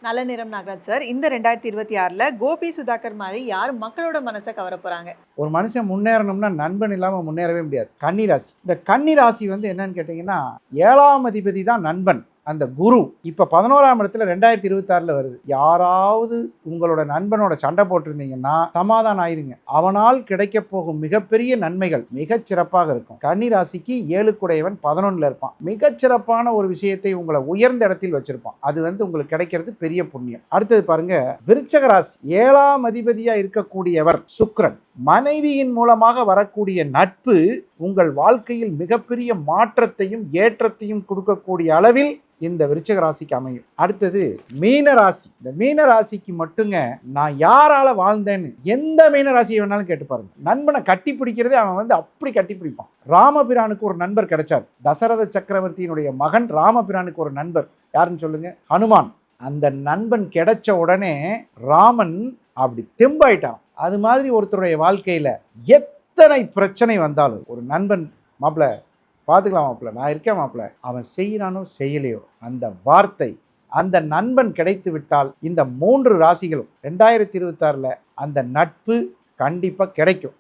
நல்ல நேரம் நாகராஜ் சார். இந்த 2026ல கோபி சுதாகர் மாதிரி யார் மக்களோட மனசை கவர போறாங்க? ஒரு மனுஷன் முன்னேறணும்னா நண்பன் இல்லாமல் முன்னேறவே முடியாது. கன்னி ராசி. இந்த கன்னி ராசி என்னன்னு கேட்டிங்கன்னா 7ஆம் அதிபதி தான் நண்பன், அந்த குரு. இப்போ 11ஆம் இடத்துல 2026ல் வருது. யாராவது உங்களோட நண்பனோட சண்டை போட்டிருந்தீங்கன்னா சமாதானம் ஆயிருங்க. அவனால் கிடைக்க போகும் மிகப்பெரிய நன்மைகள் மிகச் சிறப்பாக இருக்கும். கன்னி ராசிக்கு 7 11ல் இருப்பான். மிகச்சிறப்பான ஒரு விஷயத்தை உங்களை உயர்ந்த இடத்தில் வச்சிருப்பான். அது உங்களுக்கு கிடைக்கிறது பெரிய புண்ணியம். அடுத்தது பாருங்க, விருச்சக ராசி. 7ஆம் அதிபதியா இருக்கக்கூடியவர் சுக்கிரன். மனைவியின் மூலமாக வரக்கூடிய நட்பு உங்கள் வாழ்க்கையில் மிகப்பெரிய மாற்றத்தையும் ஏற்றத்தையும் கொடுக்கக்கூடிய அளவில் இந்த விருச்சிக ராசிக்கு அமையும். அடுத்தது மீன ராசி. இந்த மீன ராசிக்கு மட்டுங்க நான் யாரால வாழ்ந்தேன்னு எந்த மீன ராசியை வேணாலும் கேட்டு பாருங்க. நண்பனை கட்டி பிடிக்கிறதே அவன் அப்படி கட்டி பிடிப்பான். ராமபிரானுக்கு ஒரு நண்பர் கிடைச்சார். தசரத சக்கரவர்த்தியினுடைய மகன் ராமபிரானுக்கு ஒரு நண்பர் யாருன்னு சொல்லுங்க? ஹனுமான். அந்த நண்பன் கிடைச்ச உடனே ராமன் அப்படி தெம்பாயிட்டான். அது மாதிரி ஒருத்தருடைய வாழ்க்கையில எத்தனை பிரச்சனை வந்தாலும் ஒரு நண்பன், மாப்பிள்ள பார்த்துக்கலாம் மாப்பிள்ள, நான் இருக்கேன் மாப்பிள்ள, அவன் செய்யறானோ செய்யலையோ அந்த வார்த்தை, அந்த நண்பன் கிடைத்து விட்டால் இந்த 3 ராசிகளும் 2026ல் அந்த நட்பு கண்டிப்பாக கிடைக்கும்.